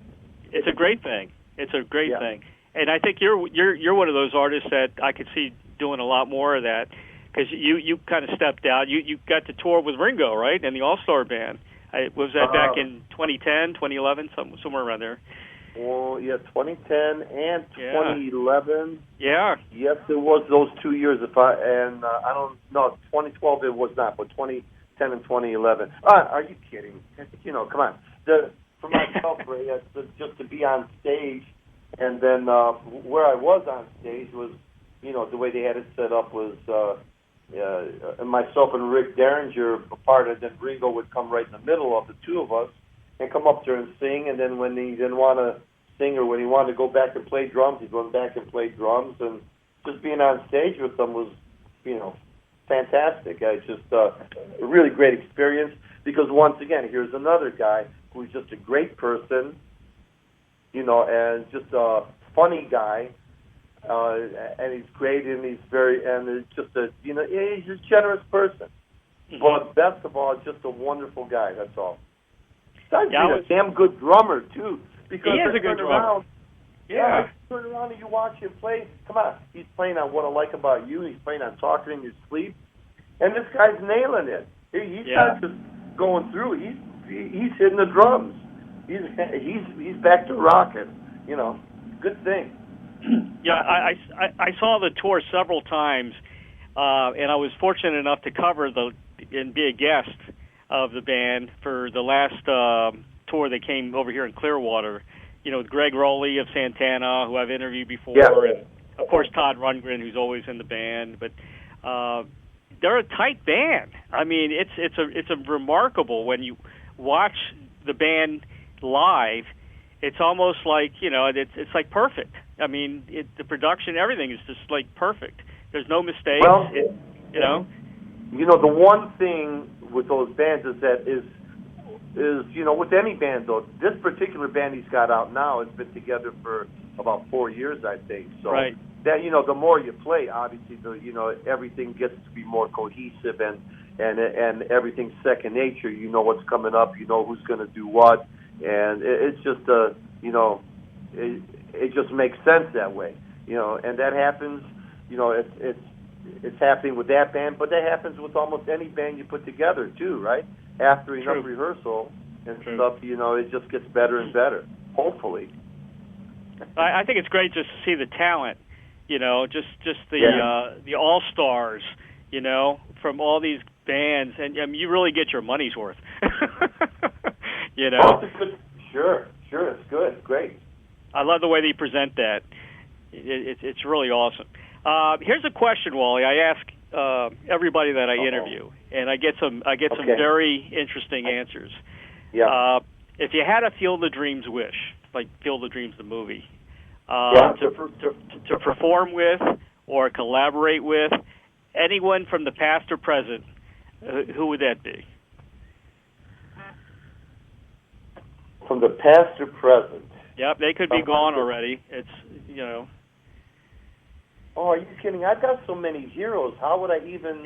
It's a great thing. It's a great thing, and I think you're one of those artists that I could see doing a lot more of that. Because you kind of stepped out. You got to tour with Ringo, right, and the All-Star Band. Was that back in 2010, 2011, somewhere around there? Well, 2010 and 2011. Yeah. Yes, it was those 2 years. I don't know, 2012 it was not, but 2010 and 2011. Are you kidding? Come on. For myself, Ray, just to be on stage, and then where I was on stage was, the way they had it set up was. And myself and Rick Derringer apart, and then Ringo would come right in the middle of the two of us and come up there and sing, and then when he didn't want to sing or when he wanted to go back and play drums, he'd run back and play drums, and just being on stage with them was, fantastic. It's just a really great experience, because once again, here's another guy who's just a great person, and just a funny guy. And he's great, and he's it's just he's a generous person. Mm-hmm. But best of all, just a wonderful guy. That's all. He's a damn good drummer too. Because he is a good drummer. You turn around and you watch him play. Come on, he's playing on What I Like About You. He's playing on Talking in Your Sleep, and this guy's nailing it. He's not just going through. He's hitting the drums. He's back to rocking. Good thing. Yeah, I saw the tour several times, and I was fortunate enough to cover and be a guest of the band for the last tour that came over here in Clearwater. With Greg Rowley of Santana, who I've interviewed before, and of course Todd Rundgren, who's always in the band. But they're a tight band. I mean, it's a remarkable when you watch the band live. It's almost like it's like perfect. I mean, the production, everything is just like perfect. There's no mistakes. Well, the one thing with those bands is that is with any band though. This particular band he's got out now has been together for about 4 years, I think. So right. That the more you play, obviously everything gets to be more cohesive and everything's second nature. You know what's coming up. You know who's going to do what, and it's just it just makes sense that way, and that happens, it's happening with that band, but that happens with almost any band you put together too, right? After enough rehearsal and stuff, it just gets better and better, hopefully. I think it's great just to see the talent, just the all-stars, from all these bands, and you really get your money's worth. Oh, it's good. Sure, it's good, great. I love the way they present that. It's really awesome. Here's a question, Wally. I ask everybody that I interview, and I get some very interesting answers. Yeah. If you had a Field of Dreams wish, like Field of Dreams the movie, to perform with or collaborate with anyone from the past or present, who would that be? From the past or present? Yep, they could be gone already. It's, Oh, are you kidding? I've got so many heroes. How would I even...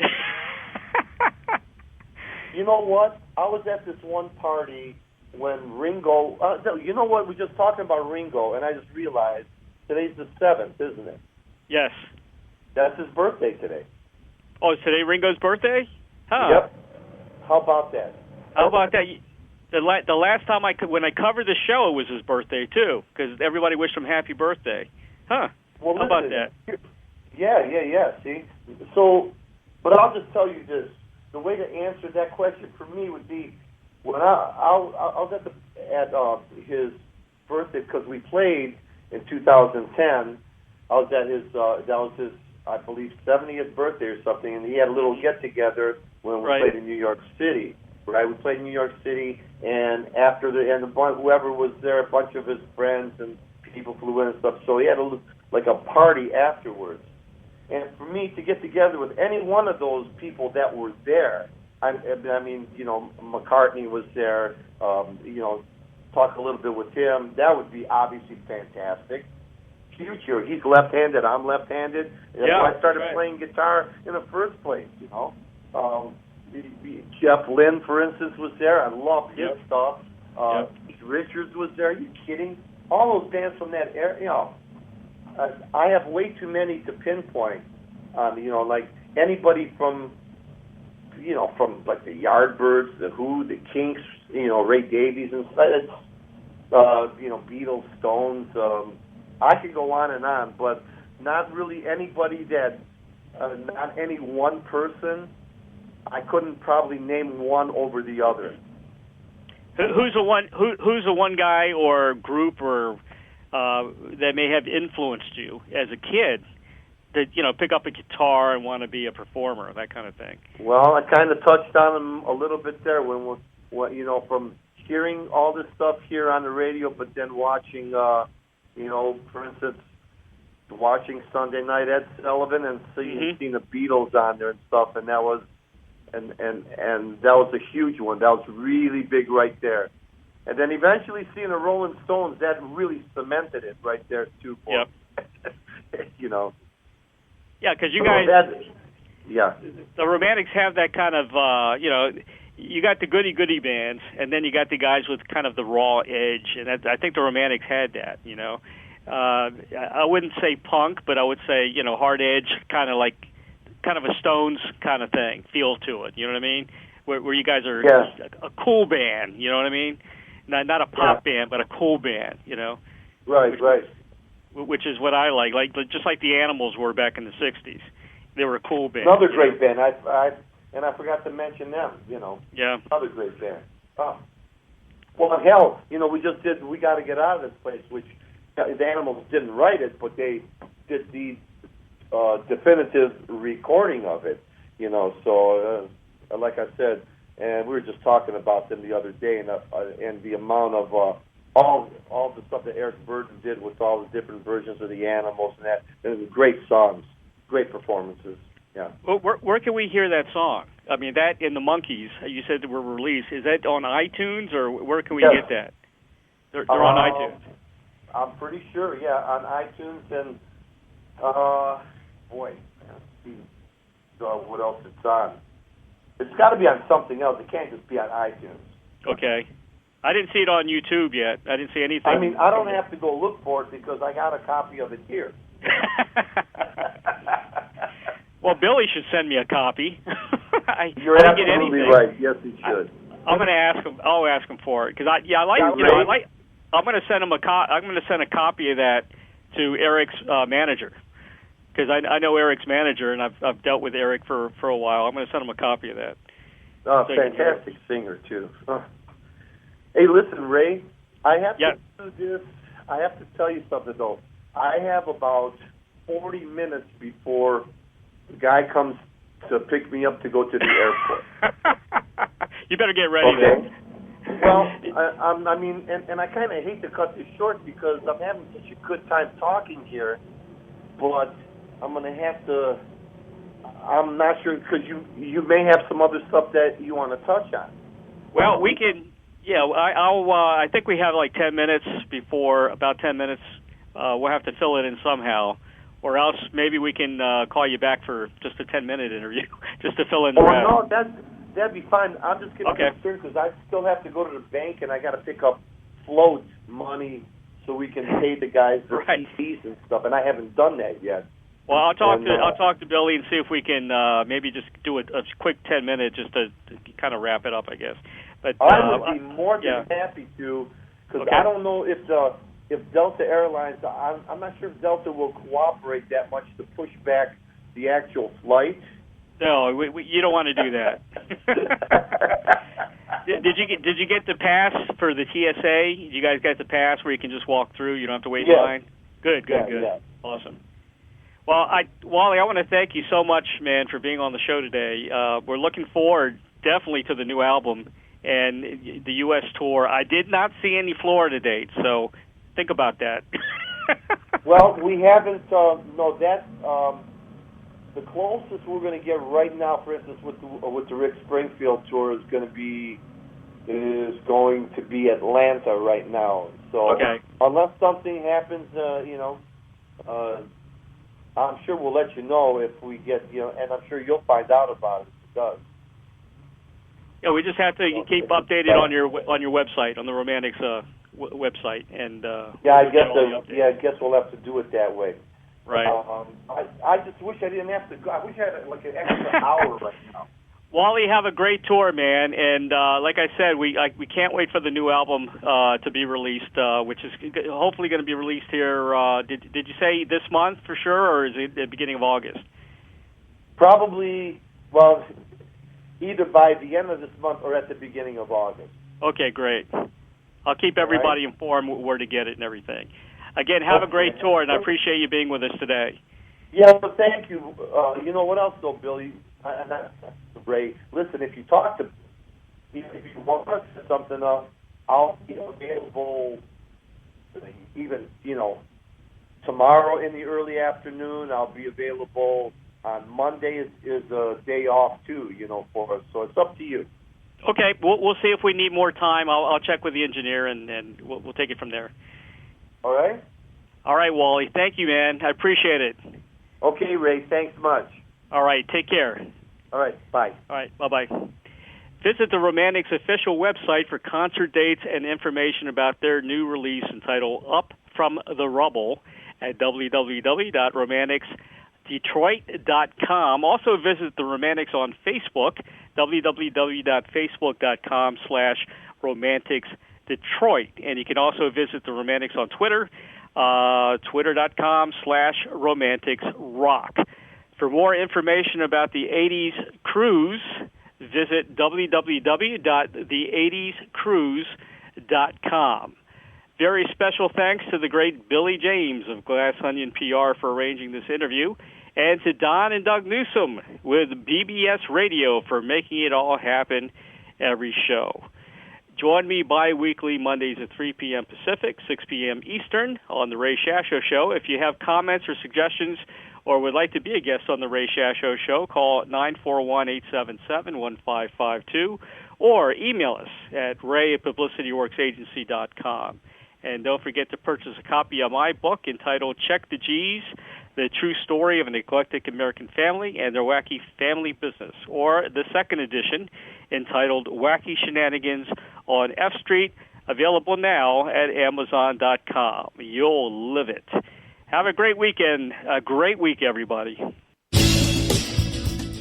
You know what? I was at this one party when Ringo... you know what? We're just talking about Ringo, and I just realized today's the 7th, isn't it? Yes. That's his birthday today. Oh, is today Ringo's birthday? Huh. Yep. How about that? How about that? The last time when I covered the show, it was his birthday too, because everybody wished him happy birthday. Huh? Well, how about that? Yeah. See, so, but I'll just tell you this: the way to answer that question for me would be when I was at his birthday, because we played in 2010. I was at his that was his, I believe, 70th birthday or something, and he had a little get together when we played in New York City. Right, we played in New York City, and after whoever was there, a bunch of his friends and people flew in and stuff. So he had a party afterwards. And for me to get together with any one of those people that were there, I mean, McCartney was there. Talk a little bit with him. That would be obviously fantastic. Future, he's left-handed. I'm left-handed. That's why I started playing guitar in the first place. Jeff Lynne, for instance, was there. I love his stuff. Keith Richards was there. Are you kidding? All those bands from that era, I have way too many to pinpoint. Like anybody from like the Yardbirds, the Who, the Kinks, Ray Davies and stuff. Beatles, Stones. I could go on, but not really anybody that, not any one person. I couldn't probably name one over the other. Who's the one? Who's the one guy or group or that may have influenced you as a kid? That pick up a guitar and want to be a performer, that kind of thing. Well, I kind of touched on them a little bit there from hearing all this stuff here on the radio, but then watching, for instance, watching Sunday Night Ed Sullivan and seeing the Beatles on there and stuff, and that was. And that was a huge one. That was really big right there. And then eventually seeing the Rolling Stones, that really cemented it right there too. Yep. Yeah, because you guys. The Romantics have that kind of, you got the goody bands, and then you got the guys with kind of the raw edge, and I think the Romantics had that. I wouldn't say punk, but I would say hard edge, kind of a Stones kind of thing, feel to it, you know what I mean? Where you guys are a cool band, you know what I mean? Not a pop band, but a cool band, Right. Which is what I like just like the Animals were back in the 60s. They were a cool band. Another great band. I forgot to mention them, Yeah. Another great band. Oh. Well, hell, we just did We Got to Get Out of This Place, which the Animals didn't write it, but they did the definitive recording of it, So, like I said, and we were just talking about them the other day, and the amount of all the stuff that Eric Burden did with all the different versions of the Animals and that, and great songs, great performances. Yeah. Well, where can we hear that song? I mean, that and the Monkees, you said that were released. Is that on iTunes, or where can we get that? They're on iTunes. I'm pretty sure, on iTunes and. Boy, let's see what else it's on. It's got to be on something else. It can't just be on iTunes. Okay. I didn't see it on YouTube yet. I didn't see anything. I mean, I don't have to go look for it because I got a copy of it here. Well, Billy should send me a copy. You're absolutely right. Yes, he should. I'm going to ask him. I'll ask him for it because I'm going to send him I'm going to send a copy of that to Eric's manager. Because I know Eric's manager, and I've dealt with Eric for a while. I'm going to send him a copy of that. Oh, fantastic singer, too. Oh. Hey, listen, Ray, I have to do this. I have to tell you something, though. I have about 40 minutes before the guy comes to pick me up to go to the airport. You better get ready, then. Well, I mean, and I kind of hate to cut this short because I'm having such a good time talking here, but I'm going to have to, I'm not sure, because you may have some other stuff that you want to touch on. Well, we can, I think we have like 10 minutes before, about 10 minutes. We'll have to fill it in somehow, or else maybe we can call you back for just a 10-minute interview, just to fill in the rest. No, that'd be fine. I'm just going to be concerned because I still have to go to the bank and I got to pick up float money so we can pay the guys for PCs and stuff, and I haven't done that yet. Well, I'll talk to Billy and see if we can maybe just do a quick 10-minute just to kind of wrap it up, I guess. But I would be more than happy to, because okay. I don't know if Delta Airlines, I'm not sure if Delta will cooperate that much to push back the actual flight. No, you don't want to do that. Did you get the pass for the TSA? You guys got the pass where you can just walk through? You don't have to wait in line? Good. Yeah. Awesome. Well, Wally, I want to thank you so much, man, for being on the show today. We're looking forward definitely to the new album and the U.S. tour. I did not see any Florida dates, so think about that. Well, we haven't. The closest we're going to get right now, for instance, with the Rick Springfield tour, is going to be Atlanta right now. So unless something happens, I'm sure we'll let you know if we get, and I'm sure you'll find out about it if it does. Yeah, we just have to keep updated on your website, on the Romantics website, and I guess we'll have to do it that way. Right. I just wish I didn't have to go. I wish I had like an extra hour right now. Wally, have a great tour, man, and like I said, we can't wait for the new album to be released, which is hopefully going to be released here. Did you say this month for sure, or is it the beginning of August? Probably, well, either by the end of this month or at the beginning of August. Okay, great. I'll keep everybody informed where to get it and everything. Again, have a great tour, and I appreciate you being with us today. Yeah, well, thank you. You know what else, though, Billy? Ray, listen, if you want to set something up, I'll be available even, tomorrow in the early afternoon. I'll be available on Monday is a day off, too, for us. So it's up to you. Okay, we'll see if we need more time. I'll check with the engineer, and we'll take it from there. All right? All right, Wally. Thank you, man. I appreciate it. Okay, Ray. Thanks much. All right. Take care. All right. Bye. All right. Bye-bye. Visit the Romantics official website for concert dates and information about their new release entitled Up From The Rubble at www.romanticsdetroit.com. Also visit the Romantics on Facebook, www.facebook.com/romanticsdetroit. And you can also visit the Romantics on Twitter, twitter.com/romanticsrock. For more information about the 80s Cruise, visit www.the80scruise.com. Very special thanks to the great Billy James of Glass Onion PR for arranging this interview, and to Don and Doug Newsom with BBS Radio for making it all happen every show. Join me bi-weekly Mondays at 3 p.m. Pacific, 6 p.m. Eastern on The Ray Shasho Show. If you have comments or suggestions or would like to be a guest on The Ray Shasho Show, call 941-877-1552 or email us at ray@publicityworksagency.com. And don't forget to purchase a copy of my book entitled Check the G's, The True Story of an Eclectic American Family and Their Wacky Family Business, or the second edition entitled Wacky Shenanigans on F Street, available now at Amazon.com. You'll live it. Have a great weekend. A great week, everybody.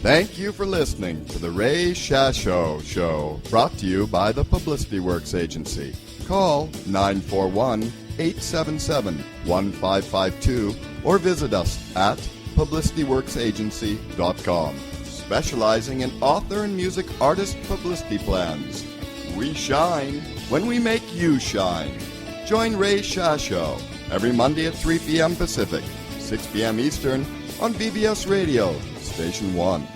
Thank you for listening to the Ray Shasho Show, brought to you by the Publicity Works Agency. Call 941-877-1552 or visit us at publicityworksagency.com, specializing in author and music artist publicity plans. We shine when we make you shine. Join Ray Shasho every Monday at 3 p.m. Pacific, 6 p.m. Eastern on BBS Radio, Station 1.